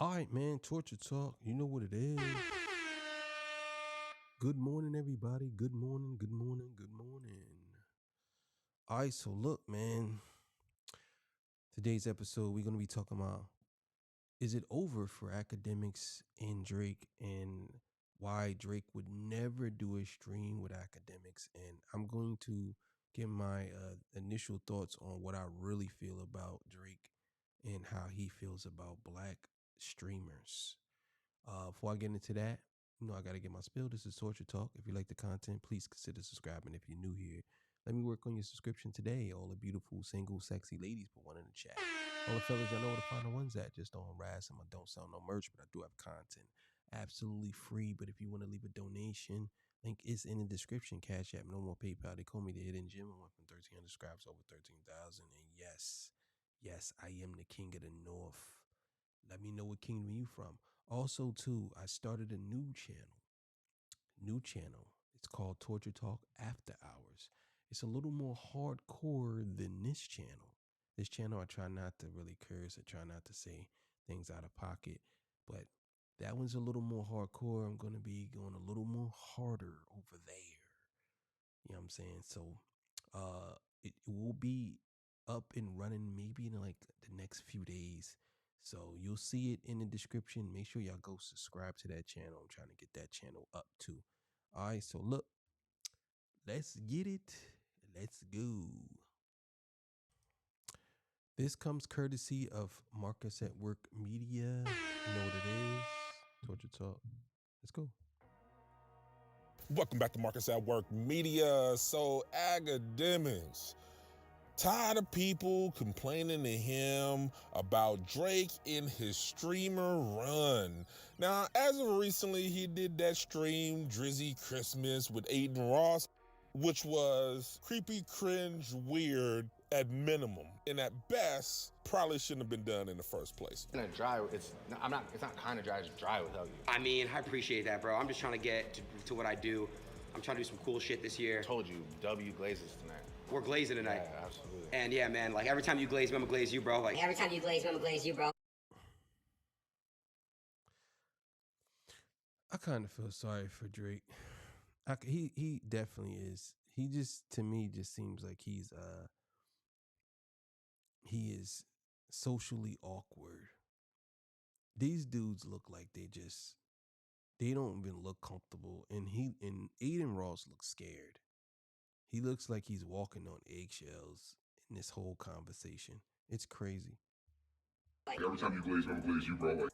All right, man, Torture Talk. You know what it is. Good morning, everybody. Good morning, good morning, good morning. All right, so look, man. Today's episode, we're going to be talking about, is it over for academics and Drake, and why Drake would never do a stream with academics. And I'm going to give my initial thoughts on what I really feel about Drake and how he feels about black streamers. Before I get into that, I got to get my spill. This is Torture Talk. If you like the content, please consider subscribing. If you're new here, let me work on your subscription today. All the beautiful, single, sexy ladies, put one in the chat. All the fellas, y'all know where to find the ones at. Just don't harass them. I don't sell no merch, but I do have content absolutely free. But if you want to leave a donation, link is in the description. Cash App, no more PayPal. They call me the Hidden Gem. I went from 1,300 subscribers over 13,000. And yes, I am the king of the North. Let me know what kingdom you from. Also, too, I started a new channel. It's called Torture Talk After Hours. It's a little more hardcore than this channel. This channel, I try not to really curse. I try not to say things out of pocket. But that one's a little more hardcore. I'm going to be going a little more harder over there. You know what I'm saying? So it will be up and running maybe in like the next few days. So you'll see it in the description. Make sure y'all go subscribe to that channel. I'm trying to get that channel up too. All right, so look, let's get it. Let's go. This comes courtesy of Marcus at Work Media. You know what it is. Torture Talk. Let's go. Welcome back to Marcus at Work Media. So, academics, tired of people complaining to him about Drake in his streamer run. Now, as of recently, he did that stream, Drizzy Christmas, with Aiden Ross, which was creepy, cringe, weird at minimum, and at best, probably shouldn't have been done in the first place. It's not kind of dry, it's dry without you. I mean, I appreciate that, bro. I'm just trying to get to what I do. I'm trying to do some cool shit this year. I told you, W glazes tonight. We're glazing tonight. Yeah, absolutely. And yeah, man, like every time you glaze me, I'm gonna glaze you, bro. Like every time you glaze me, I'm gonna glaze you, bro. I kind of feel sorry for Drake. He definitely is. He just, to me, just seems like he is socially awkward. These dudes look like they don't even look comfortable. And Aiden Ross looks scared. He looks like he's walking on eggshells in this whole conversation. It's crazy. Every time you glaze, I'm gonna glaze you, bro.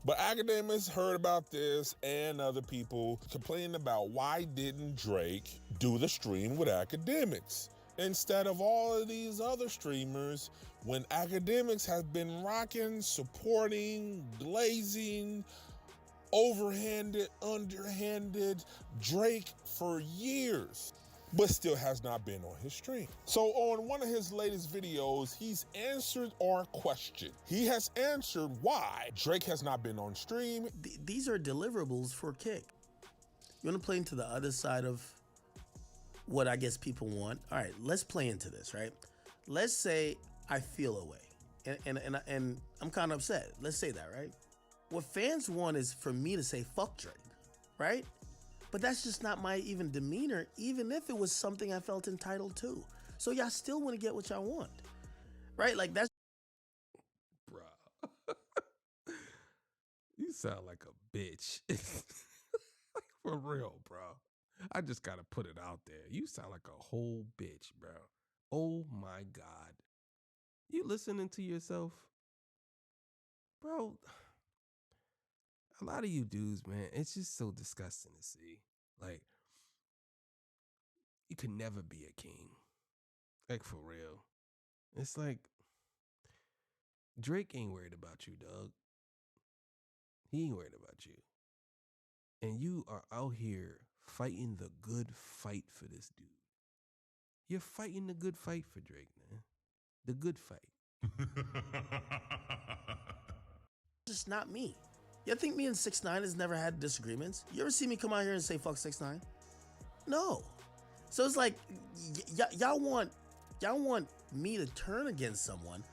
But academics heard about this and other people complaining about why didn't Drake do the stream with academics instead of all of these other streamers when academics have been rocking, supporting, glazing, overhanded, underhanded Drake for years, but still has not been on his stream. So on one of his latest videos, he's answered our question. He has answered why Drake has not been on stream. These are deliverables for Kick. You want to play into the other side of what I guess people want? All right, let's play into this, right? Let's say I feel a way, and I'm kind of upset. Let's say that, right? What fans want is for me to say fuck Drake, right? But that's just not my even demeanor, even if it was something I felt entitled to. So y'all still want to get what y'all want, right? Like that's... Bruh. You sound like a bitch. For real, bro. I just gotta put it out there. You sound like a whole bitch, bro. Oh my God. You listening to yourself? Bro, a lot of you dudes, man, it's just so disgusting to see. Like, you could never be a king. Like, for real. It's like, Drake ain't worried about you, dog. He ain't worried about you. And you are out here fighting the good fight for this dude. You're fighting the good fight for Drake, man. The good fight. Just not me. You think me and 6ix9ine has never had disagreements? You ever see me come out here and say fuck 6ix9ine? No. So it's like y'all want me to turn against someone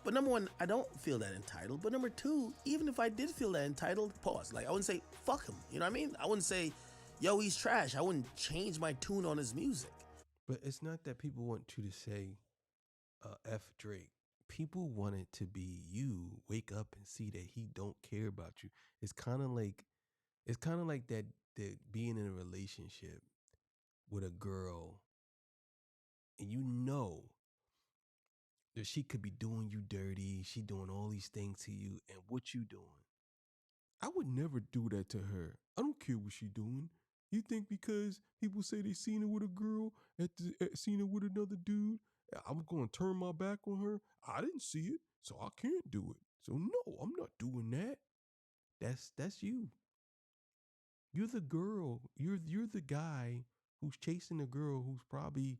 But number one, I don't feel that entitled. But number two, even if I did feel that entitled, pause. Like, I wouldn't say, fuck him. You know what I mean? I wouldn't say, yo, he's trash. I wouldn't change my tune on his music. But it's not that people want you to say F Drake. People want it to be you wake up and see that he don't care about you. It's kind of like that being in a relationship with a girl and you know that she could be doing you dirty, she doing all these things to you, and what you doing? I would never do that to her. I don't care what she doing. You think because people say they seen her with a girl seen her with another dude, I'm going to turn my back on her? I didn't see it, so I can't do it. So no, I'm not doing that. That's you. You're the girl. You're the guy who's chasing a girl who's probably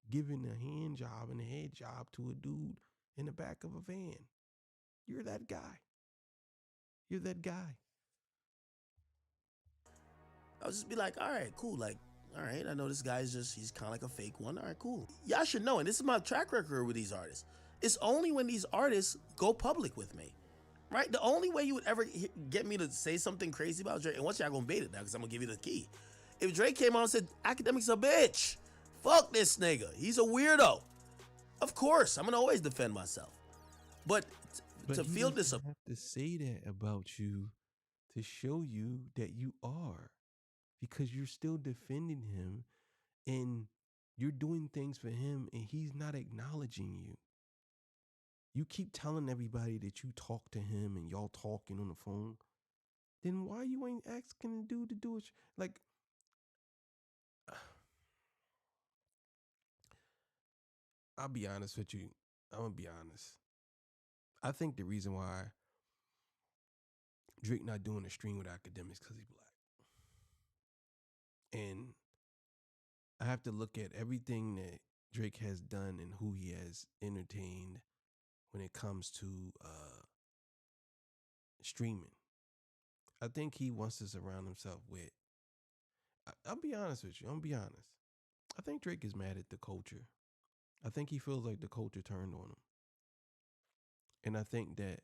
giving a hand job and a head job to a dude in the back of a van. You're that guy. You're that guy. I'll just be like, all right, cool. Like, all right, I know this guy's he's kind of like a fake one. All right, cool. Y'all should know, and this is my track record with these artists. It's only when these artists go public with me, right? The only way you would ever get me to say something crazy about Drake, and once y'all gonna bait it now, because I'm gonna give you the key. If Drake came out and said, Academic's a bitch, fuck this nigga, he's a weirdo, of course, I'm gonna always defend myself. But to feel this, have to say that about you to show you that you are, because you're still defending him and you're doing things for him and he's not acknowledging you. You keep telling everybody that you talk to him and y'all talking on the phone. Then why you ain't asking the dude to do it? Like, I'll be honest with you. I'm gonna be honest. I think the reason why Drake not doing a stream with Academics because he's black. And I have to look at everything that Drake has done and who he has entertained when it comes to streaming. I think he wants to surround himself with. I'll be honest with you. I'm gonna be honest. I think Drake is mad at the culture. I think he feels like the culture turned on him. And I think that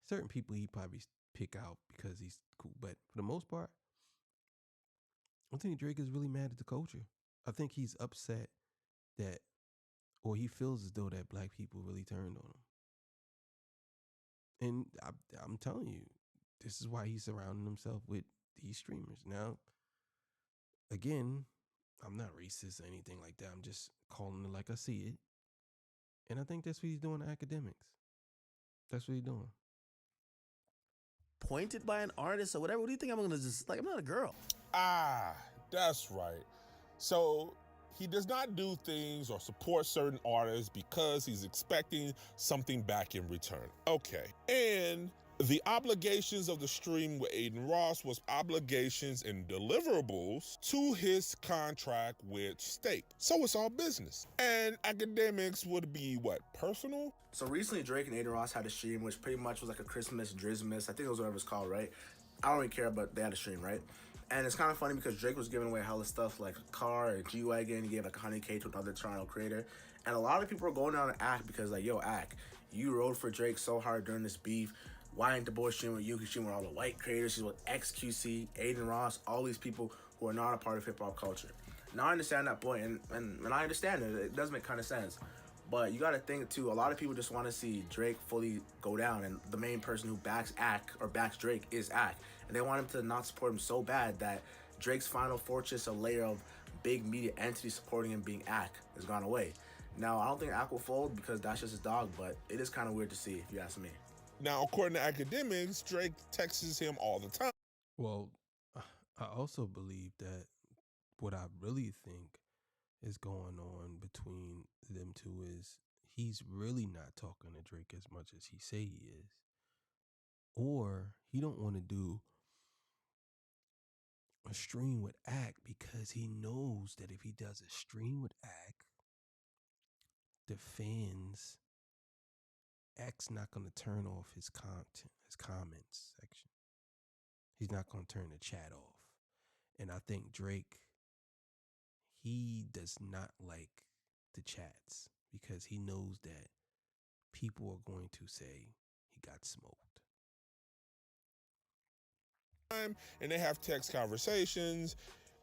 certain people he probably pick out because he's cool. But for the most part, I think Drake is really mad at the culture. I think he's upset that, or he feels as though that black people really turned on him. And I'm telling you, this is why he's surrounding himself with these streamers. Now, again, I'm not racist or anything like that. I'm just calling it like I see it. And I think that's what he's doing to Academics. That's what he's doing. pointed by an artist or whatever, what do you think I'm gonna just, like, I'm not a girl. Ah, that's right. So he does not do things or support certain artists because he's expecting something back in return. Okay. And the obligations of the stream with Aiden Ross was obligations and deliverables to his contract with State. So it's all business. And Academics would be what, personal? So recently, Drake and Aiden Ross had a stream, which pretty much was like a Christmas Drizmas. I think it was whatever it's called, right? I don't really care, but they had a stream, right? And it's kind of funny because Drake was giving away hella stuff like a car, a G-Wagon. He gave like 100K to another Toronto creator. And a lot of people are going down to Ack because like, yo, Ack, you rode for Drake so hard during this beef. Why ain't the boy streaming with you? Because streaming with all the white creators. She's with XQC, Aiden Ross, all these people who are not a part of hip-hop culture. Now I understand that point, and I understand it. It does make kind of sense. But you got to think, too, a lot of people just want to see Drake fully go down, and the main person who backs Ack or backs Drake is Ack. And they want him to not support him so bad that Drake's final fortress, a layer of big media entities supporting him being Ack, has gone away. Now, I don't think Ack will fold because that's just his dog, but it is kind of weird to see, if you ask me. Now, according to Academics, Drake texts him all the time. Well, I also believe that what I really think is going on between them two is he's really not talking to Drake as much as he say he is. Or he don't want to do a stream with Ack because he knows that if he does a stream with Ack, the fans, Ack's not going to turn off his content, his comments section. He's not going to turn the chat off. And I think Drake, he does not like the chats because he knows that people are going to say he got smoked. And they have text conversations,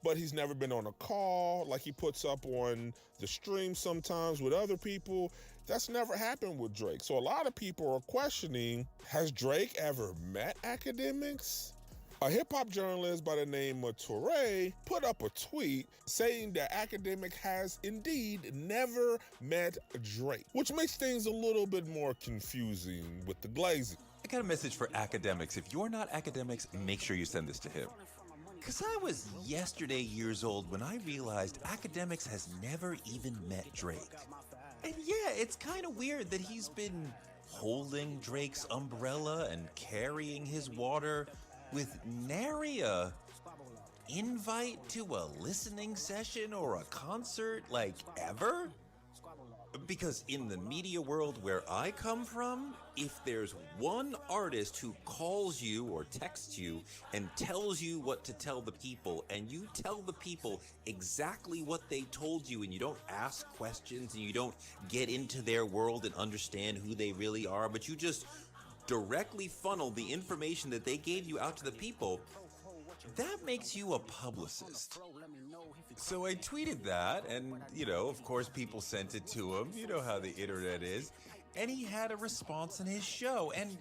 but he's never been on a call like he puts up on the stream sometimes with other people. That's never happened with Drake. So a lot of people are questioning, has Drake ever met academics? A hip-hop journalist by the name of Touré put up a tweet saying that Academic has indeed never met Drake, which makes things a little bit more confusing with the glazing. I got a message for academics. If you're not academics, make sure you send this to him. Because I was yesterday years old when I realized academics has never even met Drake. And yeah, it's kind of weird that he's been holding Drake's umbrella and carrying his water with nary a invite to a listening session or a concert, like, ever? Because in the media world where I come from, if there's one artist who calls you or texts you and tells you what to tell the people, and you tell the people exactly what they told you, and you don't ask questions and you don't get into their world and understand who they really are, but you just directly funnel the information that they gave you out to the people, that makes you a publicist. So I tweeted that, and, of course people sent it to him. You know how the internet is. And he had a response in his show. And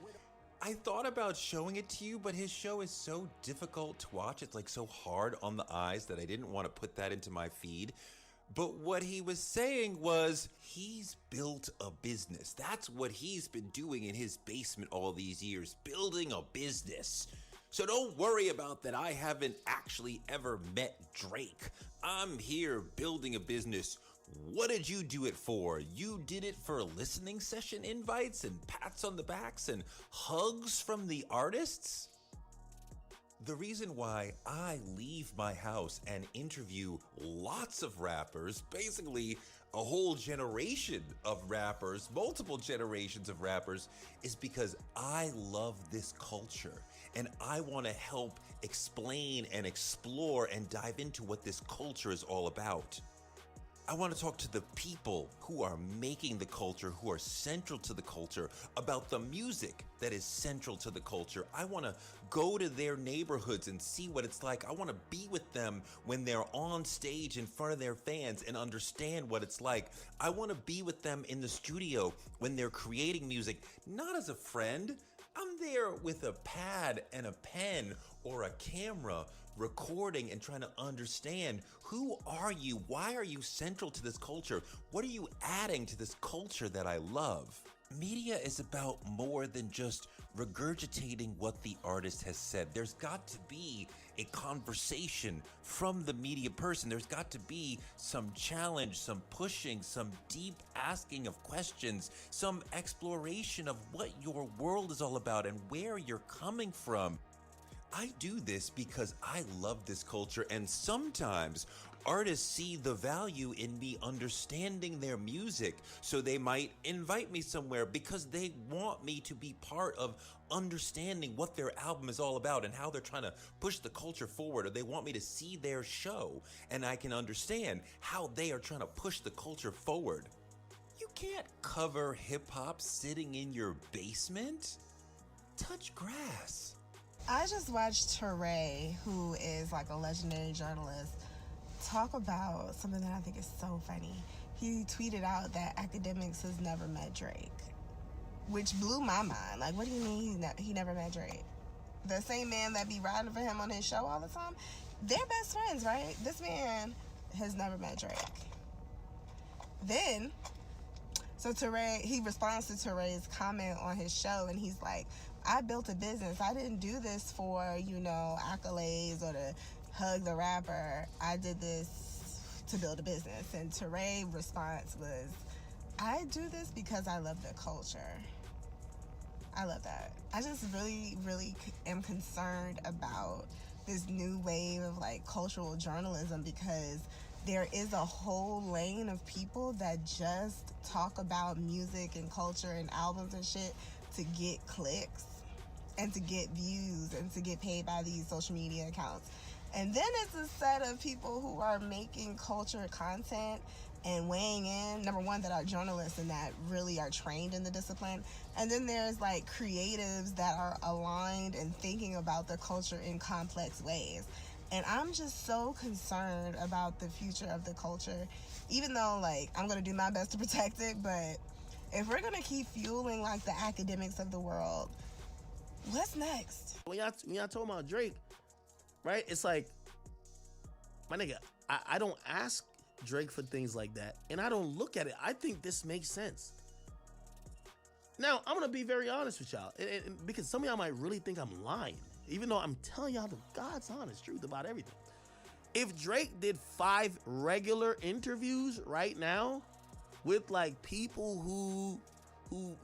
I thought about showing it to you, but his show is so difficult to watch. It's like so hard on the eyes that I didn't want to put that into my feed. But what he was saying was he's built a business. That's what he's been doing in his basement all these years, building a business. So don't worry about that I haven't actually ever met Drake. I'm here building a business. What did you do it for? You did it for listening session invites and pats on the backs and hugs from the artists? The reason why I leave my house and interview lots of rappers, basically a whole generation of rappers, multiple generations of rappers, is because I love this culture and I want to help explain and explore and dive into what this culture is all about. I want to talk to the people who are making the culture, who are central to the culture, about the music that is central to the culture. I want to go to their neighborhoods and see what it's like. I want to be with them when they're on stage in front of their fans and understand what it's like. I want to be with them in the studio when they're creating music, not as a friend. I'm there with a pad and a pen or a camera, recording and trying to understand, who are you? Why are you central to this culture? What are you adding to this culture that I love? Media is about more than just regurgitating what the artist has said. There's got to be a conversation from the media person. There's got to be some challenge, some pushing, some deep asking of questions, some exploration of what your world is all about and where you're coming from. I do this because I love this culture, and sometimes artists see the value in me understanding their music, so they might invite me somewhere because they want me to be part of understanding what their album is all about and how they're trying to push the culture forward, or they want me to see their show and I can understand how they are trying to push the culture forward. You can't cover hip-hop sitting in your basement. Touch grass. I just watched Touré, who is like a legendary journalist, talk about something that I think is so funny. He tweeted out that Academics has never met Drake, which blew my mind. Like, what do you mean he never met Drake? The same man that be riding for him on his show all the time? They're best friends, right? This man has never met Drake. Then, so Touré, he responds to Touré's comment on his show, and he's like, I built a business. I didn't do this for, accolades or to hug the rapper. I did this to build a business. And Touré's response was, I do this because I love the culture. I love that. I just really, really am concerned about this new wave of cultural journalism, because there is a whole lane of people that just talk about music and culture and albums and shit to get clicks and to get views and to get paid by these social media accounts. And then it's a set of people who are making culture content and weighing in. Number one, that are journalists and that really are trained in the discipline. And then there's like creatives that are aligned and thinking about the culture in complex ways. And I'm just so concerned about the future of the culture, even though like I'm going to do my best to protect it. But if we're going to keep fueling like the academics of the world, what's next? When y'all talking about Drake, right? It's like, my nigga, I don't ask Drake for things like that, and I don't look at it. I think this makes sense. Now, I'm gonna be very honest with y'all, and because some of y'all might really think I'm lying, even though I'm telling y'all the God's honest truth about everything. If Drake did 5 regular interviews right now with like people who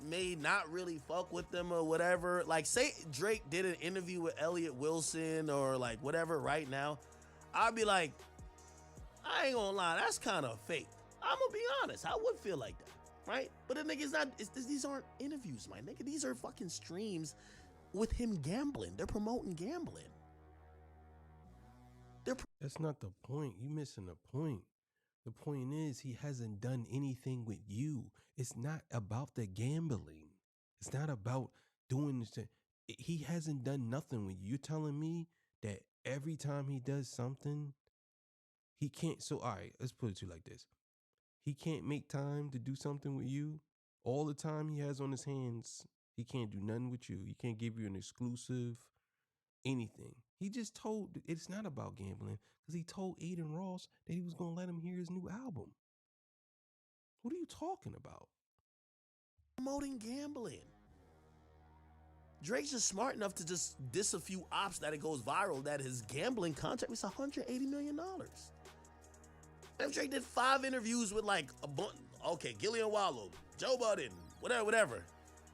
may not really fuck with them or whatever, like say Drake did an interview with Elliot Wilson or like whatever right now, I'd be like, I ain't gonna lie, that's kind of fake. I'm gonna be honest, I would feel like that, right? But the nigga's not, these aren't interviews, my nigga. These are fucking streams with him gambling. They're promoting gambling. That's not the point. You missing the point. The point is he hasn't done anything with you. It's not about the gambling. It's not about doing this. He hasn't done nothing with you. You're telling me that every time he does something, he can't. So, all right, let's put it to you like this. He can't make time to do something with you. All the time he has on his hands, he can't do nothing with you. He can't give you an exclusive, anything. He just told, it's not about gambling, because he told Aiden Ross that he was going to let him hear his new album. What are you talking about? Promoting gambling. Drake's just smart enough to just diss a few ops that it goes viral, that his gambling contract was $180 million. If Drake did 5 interviews with like a bunch, okay, Gillian Wallow, Joe Budden, whatever,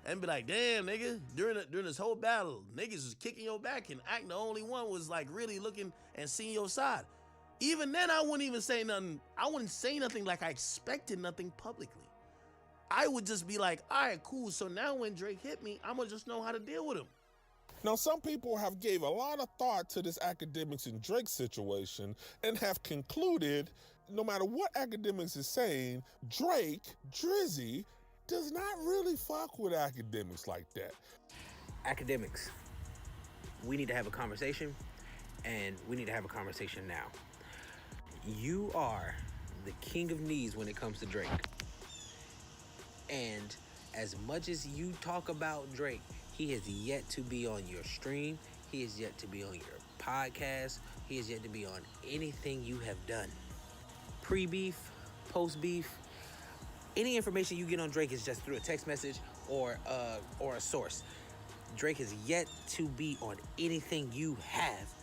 and be like, damn, nigga, during this whole battle, niggas was kicking your back and acting the only one was like really looking and seeing your side. Even then, I wouldn't even say nothing. I wouldn't say nothing like I expected nothing publicly. I would just be like, all right, cool. So now when Drake hit me, I'm gonna just know how to deal with him. Now, some people have gave a lot of thought to this Academics and Drake situation and have concluded, no matter what Academics is saying, Drake, Drizzy, does not really fuck with Academics like that. Academics, we need to have a conversation, and we need to have a conversation now. You are the king of knees when it comes to Drake. And as much as you talk about Drake, he has yet to be on your stream. He has yet to be on your podcast. He has yet to be on anything you have done. Pre-beef, post-beef, any information you get on Drake is just through a text message or a source. Drake has yet to be on anything you have.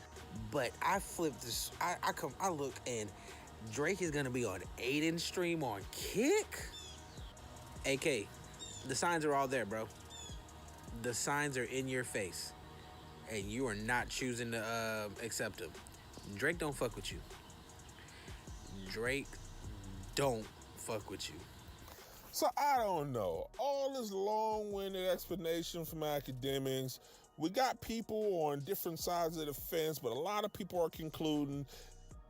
But I flipped this. I look and Drake is gonna be on Aiden's stream on Kick. AK, the signs are all there, bro. The signs are in your face, and you are not choosing to accept them. Drake don't fuck with you. Drake don't fuck with you. So I don't know. All this long-winded explanation from Academics. We got people on different sides of the fence, but a lot of people are concluding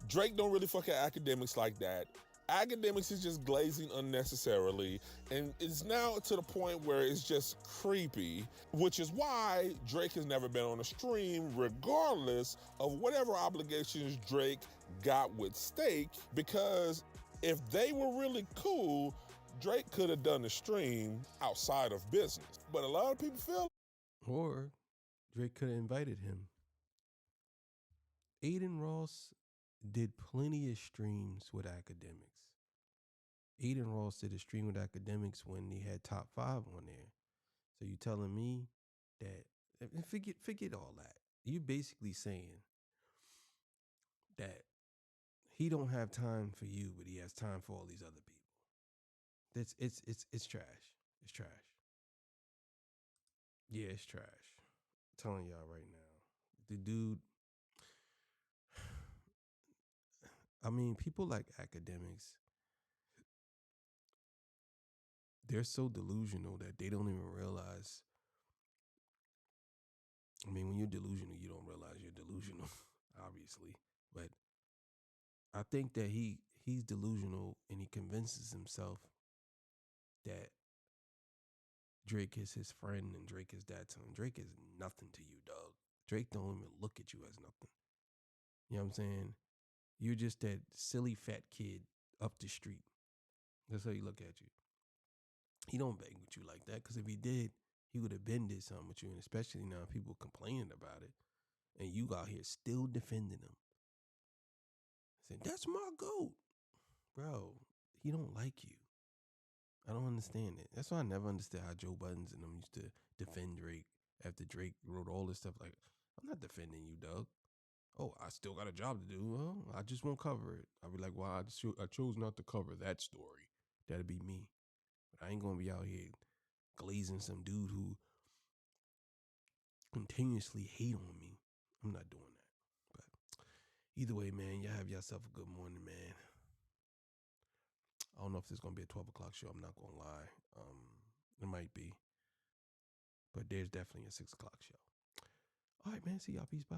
Drake don't really fuck at Academics like that. Academics is just glazing unnecessarily, and it's now to the point where it's just creepy, which is why Drake has never been on a stream, regardless of whatever obligations Drake got with Stake, because if they were really cool, Drake could have done the stream outside of business. But a lot of people feel, or Drake could have invited him. Aiden Ross did plenty of streams with Academics. Aiden Ross did a stream with Academics when he had top 5 on there. So you telling me that, and forget all that. You basically saying that he don't have time for you, but he has time for all these other people. It's trash. It's trash. Yeah, it's trash. I'm telling y'all right now. The dude, I mean, people like Academics, they're so delusional that they don't even realize. I mean, when you're delusional, you don't realize you're delusional, obviously. But I think that he he's delusional and he convinces himself that Drake is his friend and Drake is that to him. Drake is nothing to you, dog. Drake don't even look at you as nothing. You know what I'm saying? You're just that silly fat kid up the street. That's how he look at you. He don't bang with you like that, because if he did, he would have been did something with you, and especially now people complaining about it, and you out here still defending him. Saying, that's my GOAT. Bro, he don't like you. I don't understand it. That's why I never understood how Joe Buttons and them used to defend Drake after Drake wrote all this stuff. Like, I'm not defending you, dog. Oh, I still got a job to do. Well, I just won't cover it. I'll be like, well, I chose not to cover that story. That'd be me. But I ain't going to be out here glazing some dude who continuously hate on me. I'm not doing that. But either way, man, y'all have yourself a good morning, man. I don't know if this is going to be a 12 o'clock show. I'm not going to lie. It might be. But there's definitely a 6 o'clock show. All right, man. See y'all. Peace. Bye.